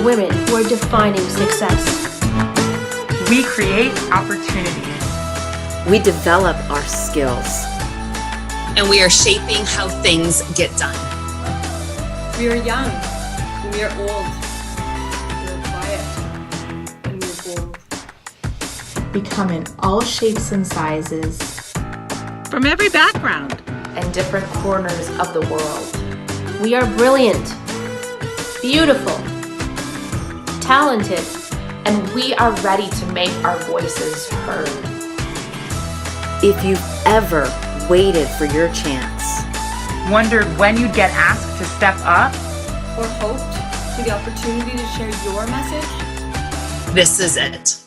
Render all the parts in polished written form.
women who are defining success. We create opportunities. We develop our skills. And we are shaping how things get done. We are young, and we are old. We are quiet, and we are bold. We come in all shapes and sizes. From every background. And different corners of the world. We are brilliant, beautiful, talented, And we are ready to make our voices heard. If you've ever waited for your chance, Wondered when you'd get asked to step up, Or hoped for the opportunity to share your message, This is it.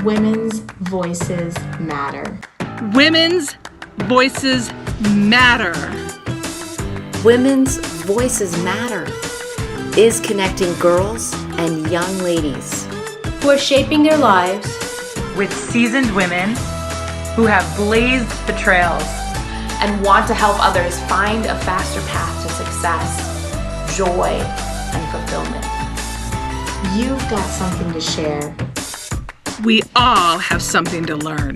Women's voices matter. Women's voices matter. Women's Voices Matter is connecting girls and young ladies who are shaping their lives with seasoned women who have blazed the trails And want to help others find a faster path to success, joy, and fulfillment. You've got something to share. We all have something to learn.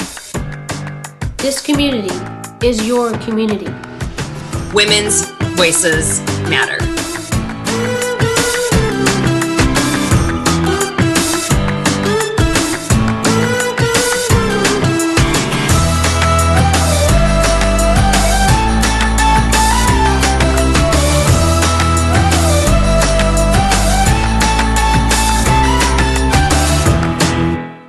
This community is your community. Women's voices matter.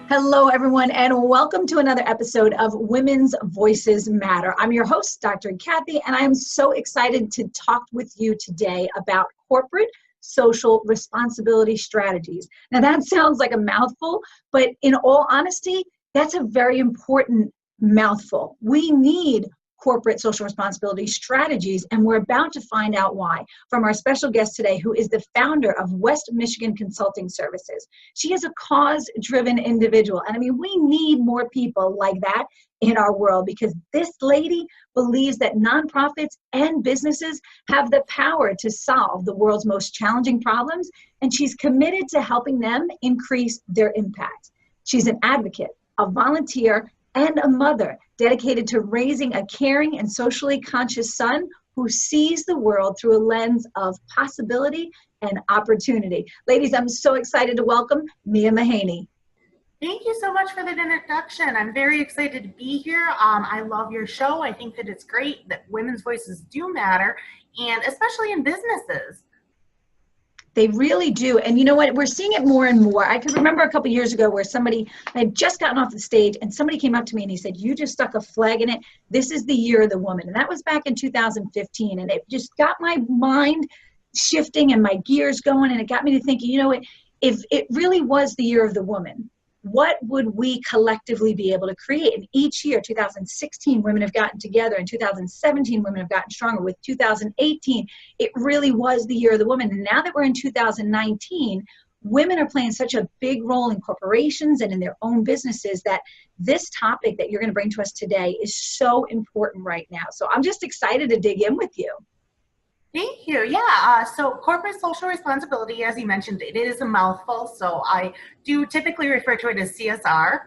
Hello, everyone, and welcome to another episode of Women's Voices Matter. I'm your host, Dr. Cathy, and I am so excited to talk with you today about corporate social responsibility strategies. Now, that sounds like a mouthful, but in all honesty, that's a very important mouthful. We need corporate social responsibility strategies, and we're about to find out why from our special guest today, who is the founder of West Michigan Consulting Services. She is a cause-driven individual, and I mean, we need more people like that in our world, because this lady believes that nonprofits and businesses have the power to solve the world's most challenging problems, and she's committed to helping them increase their impact. She's an advocate, a volunteer, and a mother dedicated to raising a caring and socially conscious son who sees the world through a lens of possibility and opportunity. Ladies, I'm so excited to welcome Mia Mahaney. Thank you so much for that introduction. I'm very excited to be here. I love your show. I think that it's great that women's voices do matter, and especially in businesses. They really do. And you know what? We're seeing it more and more. I can remember a couple years ago where somebody had just gotten off the stage and somebody came up to me and he said, "You just stuck a flag in it. This is the year of the woman." And that was back in 2015. And it just got my mind shifting and my gears going. And it got me to thinking, you know what? If it really was the year of the woman, what would we collectively be able to create? And each year, 2016, women have gotten together. In 2017, women have gotten stronger. With 2018, it really was the year of the woman. And now that we're in 2019, women are playing such a big role in corporations and in their own businesses that this topic that you're going to bring to us today is so important right now. So I'm just excited to dig in with you. Thank you. Yeah, so corporate social responsibility, as you mentioned, it is a mouthful, so I do typically refer to it as CSR.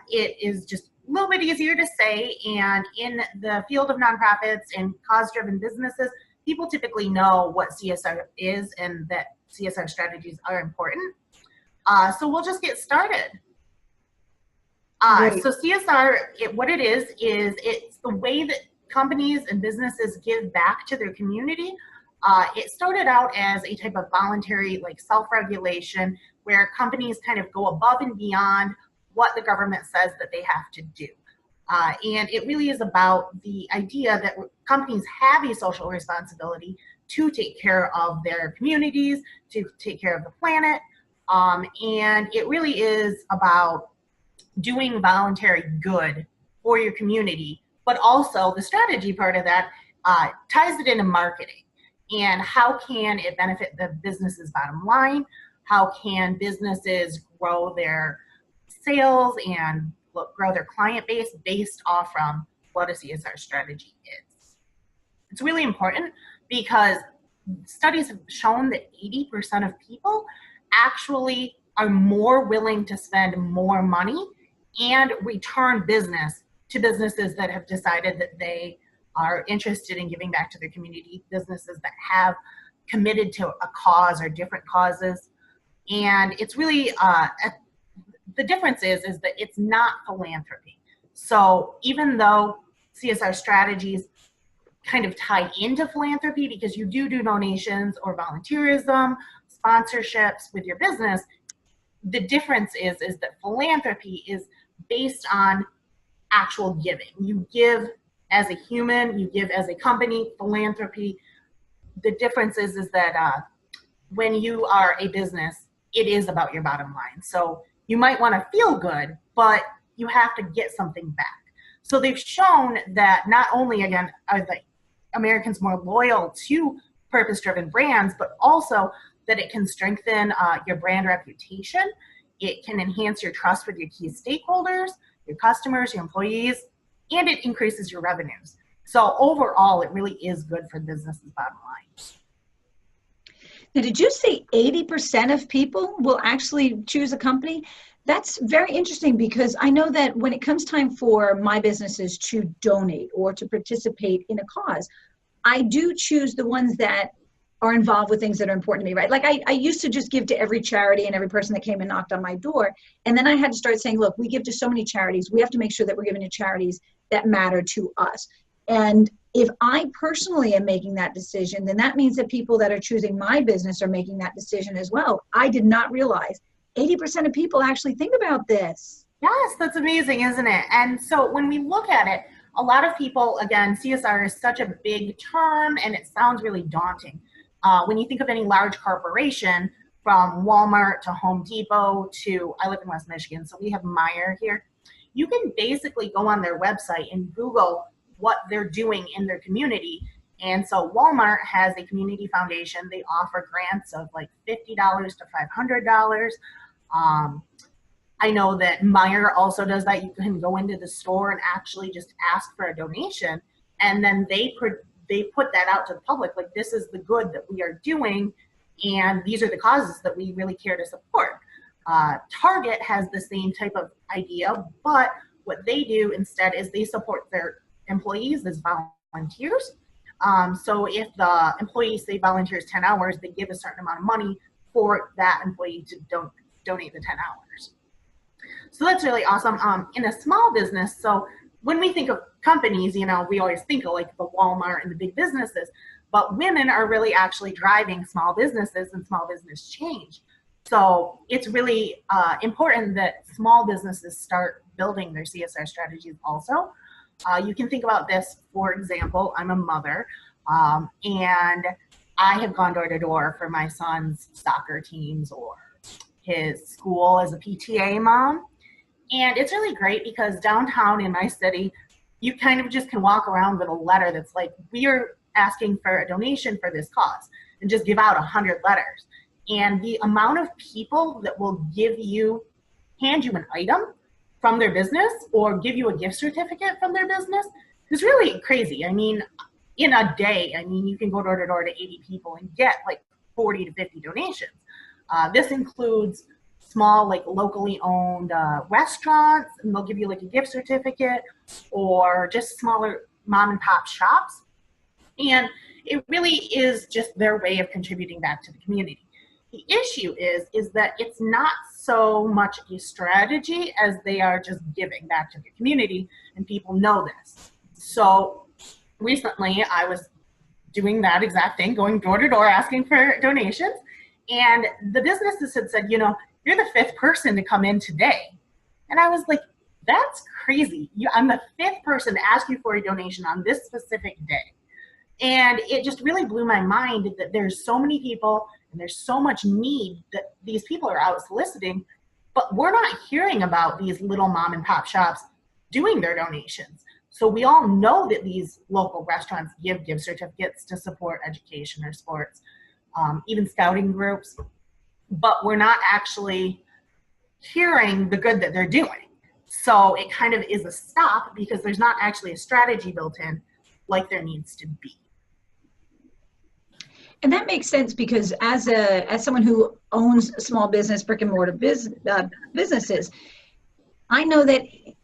It is just a little bit easier to say, and in the field of nonprofits and cause-driven businesses, people typically know what CSR is and that CSR strategies are important. So we'll just get started. So CSR, what it is it's the way that companies and businesses give back to their community. It started out as a type of voluntary self-regulation where companies kind of go above and beyond what the government says that they have to do. And it really is about the idea that companies have a social responsibility to take care of their communities, to take care of the planet. And it really is about doing voluntary good for your community. But also the strategy part of that ties it into marketing and how can it benefit the business's bottom line? How can businesses grow their sales and grow their client base based off from what a CSR strategy is? It's really important because studies have shown that 80% of people actually are more willing to spend more money and return business to businesses that have decided that they are interested in giving back to their community, businesses that have committed to a cause or different causes. And it's really, the difference is that it's not philanthropy. So even though CSR strategies kind of tie into philanthropy because you do donations or volunteerism, sponsorships with your business, the difference is that philanthropy is based on actual giving. You give as a human, you give as a company. Philanthropy, the difference is that when you are a business, it is about your bottom line. So you might want to feel good, but you have to get something back. So they've shown that not only, again, are the Americans more loyal to purpose-driven brands, but also that it can strengthen your brand reputation. It can enhance your trust with your key stakeholders, your customers, your employees, and it increases your revenues. So overall, it really is good for the business's bottom line. Now, did you say 80% of people will actually choose a company? That's very interesting because I know that when it comes time for my businesses to donate or to participate in a cause, I do choose the ones that are involved with things that are important to me, right? Like I used to just give to every charity and every person that came and knocked on my door. And then I had to start saying, look, we give to so many charities. We have to make sure that we're giving to charities that matter to us. And if I personally am making that decision, then that means that people that are choosing my business are making that decision as well. I did not realize 80% of people actually think about this. Yes, that's amazing, isn't it? And so when we look at it, a lot of people, again, CSR is such a big term and it sounds really daunting. When you think of any large corporation, from Walmart to Home Depot to, I live in West Michigan, so we have Meijer here. You can basically go on their website and Google what they're doing in their community. And so Walmart has a community foundation. They offer grants of like $50 to $500. I know that Meijer also does that. You can go into the store and actually just ask for a donation, and then they put that out to the public, like this is the good that we are doing, and these are the causes that we really care to support. Target has the same type of idea, but what they do instead is they support their employees as volunteers. So if the employee, say, volunteers 10 hours, they give a certain amount of money for that employee to donate the 10 hours. So that's really awesome. In a small business, so when we think of companies, you know, we always think of like the Walmart and the big businesses, but women are really actually driving small businesses and small business change. So it's really important that small businesses start building their CSR strategies also. You can think about this, for example, I'm a mother, and I have gone door to door for my son's soccer teams or his school as a PTA mom. And it's really great because downtown in my city, you kind of just can walk around with a letter that's like, we are asking for a donation for this cause, and just give out 100 letters. And the amount of people that will hand you an item from their business or give you a gift certificate from their business is really crazy. I mean, in a day, you can go door to door to 80 people and get like 40 to 50 donations. This includes small, like locally owned restaurants, and they'll give you like a gift certificate, or just smaller mom and pop shops. And it really is just their way of contributing back to the community. The issue is that it's not so much a strategy as they are just giving back to the community, and people know this. So recently I was doing that exact thing, going door to door asking for donations, and the businesses had said, you know, you're the 5th person to come in today. And I was like, that's crazy. I'm the 5th person to ask you for a donation on this specific day. And it just really blew my mind that there's so many people and there's so much need that these people are out soliciting, but we're not hearing about these little mom and pop shops doing their donations. So we all know that these local restaurants give gift certificates to support education or sports, even scouting groups, but we're not actually hearing the good that they're doing. So it kind of is a stop because there's not actually a strategy built in like there needs to be. And that makes sense because as someone who owns small business, brick and mortar businesses, I know that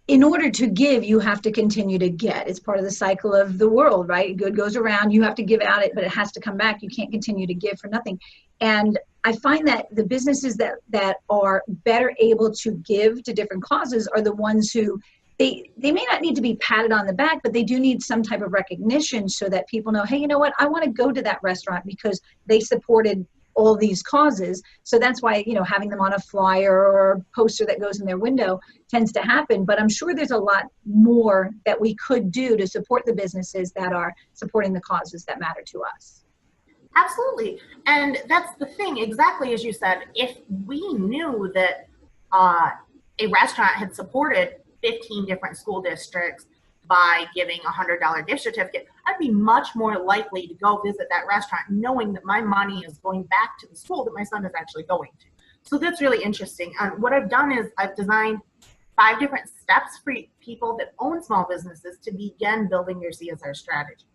in order to give, you have to continue to get. It's part of the cycle of the world, right? Good goes around, you have to give out it, but it has to come back. You can't continue to give for nothing. And I find that the businesses that are better able to give to different causes are the ones who, they may not need to be patted on the back, but they do need some type of recognition so that people know, hey, you know what, I want to go to that restaurant because they supported all these causes. So that's why, having them on a flyer or poster that goes in their window tends to happen. But I'm sure there's a lot more that we could do to support the businesses that are supporting the causes that matter to us. Absolutely. And that's the thing, exactly as you said, if we knew that a restaurant had supported 15 different school districts by giving a $100 gift certificate, I'd be much more likely to go visit that restaurant knowing that my money is going back to the school that my son is actually going to. So that's really interesting. What I've done is I've designed 5 different steps for people that own small businesses to begin building your CSR strategy.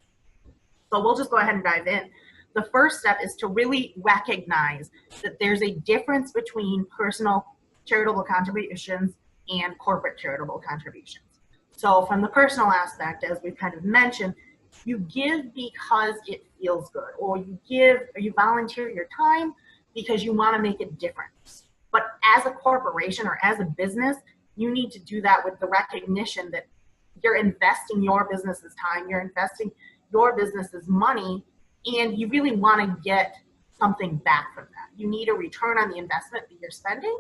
So we'll just go ahead and dive in. The first step is to really recognize that there's a difference between personal charitable contributions and corporate charitable contributions. So from the personal aspect, as we've kind of mentioned, you give because it feels good, or you give or you volunteer your time because you want to make a difference. But as a corporation or as a business, you need to do that with the recognition that you're investing your business's time, you're investing your business's money, and you really want to get something back from that. You need a return on the investment that you're spending.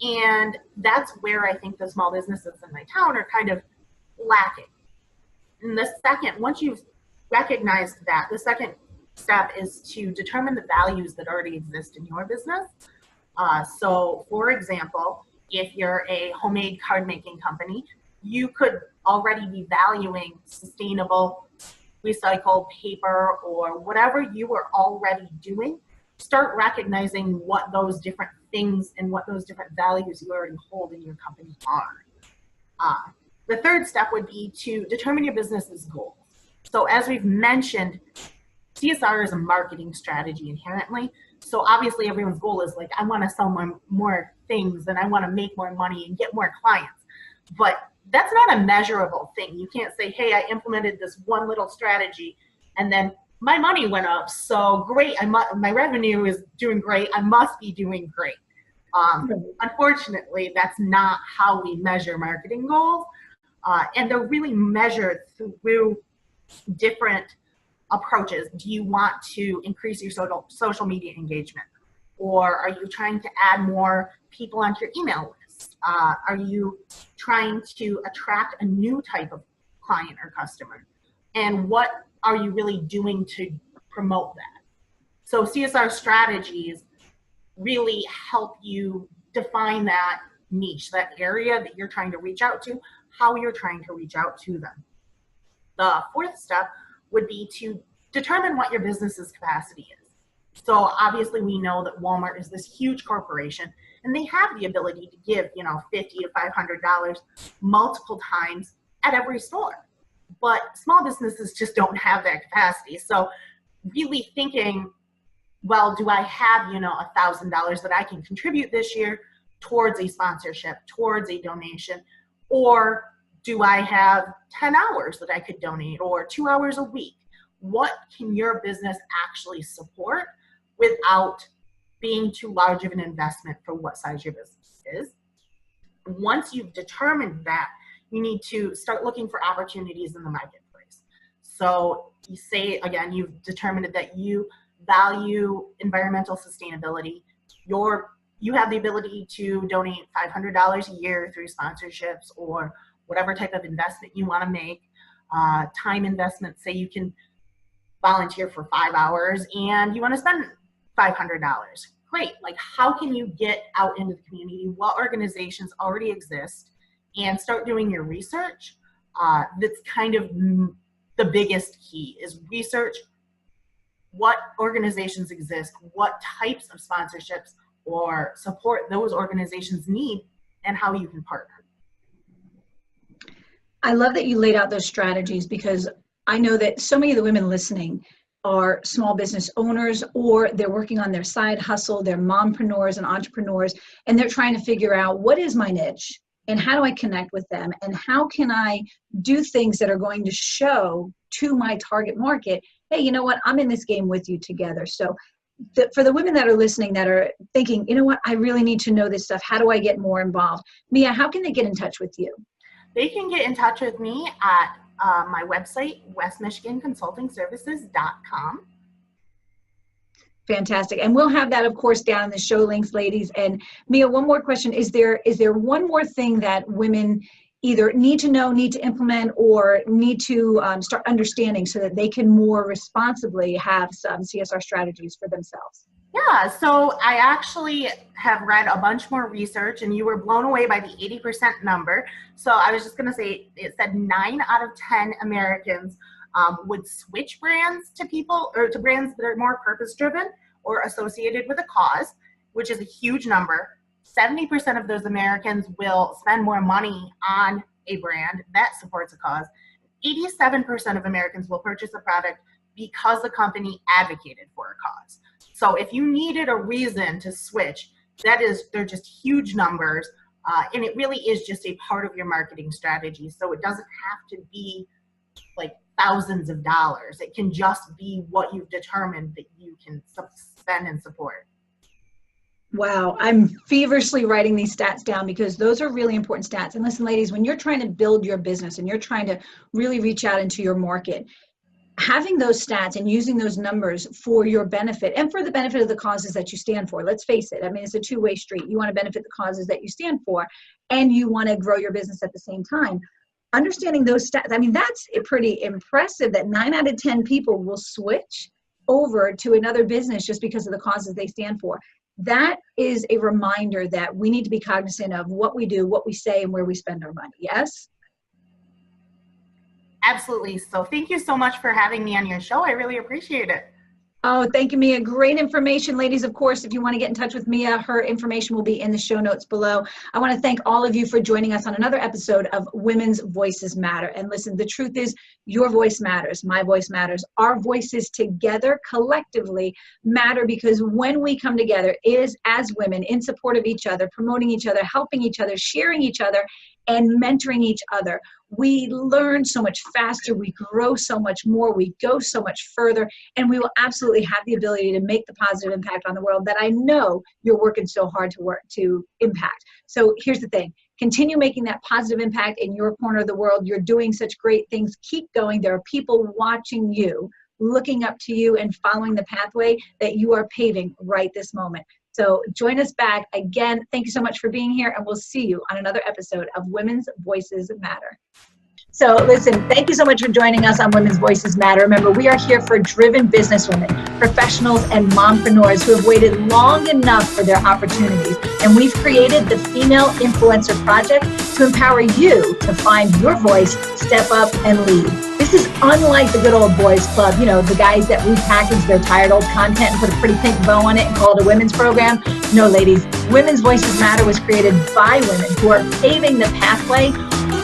And that's where I think the small businesses in my town are kind of lacking. And the second, once you've recognized that, the second step is to determine the values that already exist in your business. So for example, if you're a homemade card making company, you could already be valuing sustainable recycled paper or whatever you are already doing. Start recognizing what those different things and what those different values you already hold in your company are. The third step would be to determine your business's goals. So as we've mentioned, CSR is a marketing strategy inherently. So obviously everyone's goal is like, I want to sell more things and I want to make more money and get more clients. But that's not a measurable thing. You can't say, hey, I implemented this one little strategy and then my money went up. So great, my revenue is doing great. I must be doing great. Unfortunately, that's not how we measure marketing goals. And they're really measured through different approaches. Do you want to increase your social media engagement? Or are you trying to add more people onto your email list? Are you trying to attract a new type of client or customer? And what are you really doing to promote that? So CSR strategies really help you define that niche, that area that you're trying to reach out to, how you're trying to reach out to them. The fourth step would be to determine what your business's capacity is. So obviously we know that Walmart is this huge corporation and they have the ability to give, $50 to $500 multiple times at every store. But small businesses just don't have that capacity. So really thinking, well, do I have, $1,000 that I can contribute this year towards a sponsorship, towards a donation, or do I have 10 hours that I could donate or 2 hours a week? What can your business actually support without being too large of an investment for what size your business is? Once you've determined that, you need to start looking for opportunities in the marketplace. So you say, again, you've determined that you value environmental sustainability. You have the ability to donate $500 a year through sponsorships or whatever type of investment you want to make. Time investment, say you can volunteer for 5 hours and you want to spend $500. Great. Like, how can you get out into the community? What organizations already exist? And start doing your research. That's kind of the biggest key, is research what organizations exist, what types of sponsorships or support those organizations need, and how you can partner. I love that you laid out those strategies, because I know that so many of the women listening are small business owners, or they're working on their side hustle, they're mompreneurs and entrepreneurs, and they're trying to figure out what is my niche and how do I connect with them and how can I do things that are going to show to my target market, hey, you know what, I'm in this game with you together. So for the women that are listening that are thinking, you know what, I really need to know this stuff, how do I get more involved? Mia, how can they get in touch with you? They can get in touch with me at my website, westmichiganconsultingservices.com. Fantastic. And we'll have that, of course, down in the show links, ladies. And Mia, one more question. Is there one more thing that women either need to know, need to implement, or need to start understanding so that they can more responsibly have some CSR strategies for themselves? Yeah, so I actually have read a bunch more research, and you were blown away by the 80% number. So I was just going to say, it said 9 out of 10 Americans would switch brands to people, or to brands that are more purpose-driven or associated with a cause, which is a huge number. 70% of those Americans will spend more money on a brand that supports a cause. 87% of Americans will purchase a product because the company advocated for a cause. So if you needed a reason to switch, they're just huge numbers, and it really is just a part of your marketing strategy. So it doesn't have to be like thousands of dollars. It can just be what you've determined that you can spend and support. Wow, I'm feverishly writing these stats down because those are really important stats. And listen, ladies, when you're trying to build your business and you're trying to really reach out into your market, having those stats and using those numbers for your benefit and for the benefit of the causes that you stand for. Let's face it. I mean, it's a two-way street. You want to benefit the causes that you stand for, and you want to grow your business at the same time. Understanding those stats, I mean, that's pretty impressive that 9 out of 10 people will switch over to another business just because of the causes they stand for. That is a reminder that we need to be cognizant of what we do, what we say, and where we spend our money. Yes? Absolutely. So thank you so much for having me on your show. I really appreciate it. Oh, thank you, Mia. Great information. Ladies, of course, if you want to get in touch with Mia, her information will be in the show notes below. I want to thank all of you for joining us on another episode of Women's Voices Matter. And listen, the truth is your voice matters. My voice matters. Our voices together collectively matter, because when we come together as women in support of each other, promoting each other, helping each other, sharing each other, and mentoring each other, we learn so much faster, we grow so much more, we go so much further, and we will absolutely have the ability to make the positive impact on the world that I know you're working so hard to impact. So here's the thing. Continue making that positive impact in your corner of the world. You're doing such great things. Keep going. There are people watching you, looking up to you, and following the pathway that you are paving right this moment. So join us back again. Thank you so much for being here, and we'll see you on another episode of Women's Voices Matter. So listen, thank you so much for joining us on Women's Voices Matter. Remember, we are here for driven businesswomen, professionals, and mompreneurs who have waited long enough for their opportunities. And we've created the Female Influencer Project to empower you to find your voice, step up, and lead. This is unlike the good old boys club, you know, the guys that repackage their tired old content and put a pretty pink bow on it and call it a women's program. No, ladies, Women's Voices Matter was created by women who are paving the pathway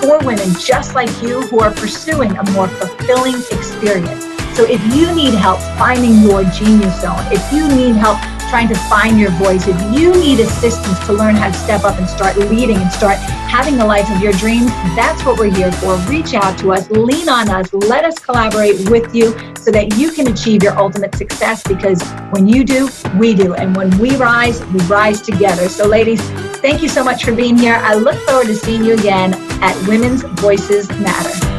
for women just like you who are pursuing a more fulfilling experience. So if you need help finding your genius zone, if you need help trying to find your voice, if you need assistance to learn how to step up and start leading and start having the life of your dreams, that's what we're here for. Reach out to us, lean on us, let us collaborate with you so that you can achieve your ultimate success, because when you do, we do. And when we rise together. So ladies, thank you so much for being here. I look forward to seeing you again at Women's Voices Matter.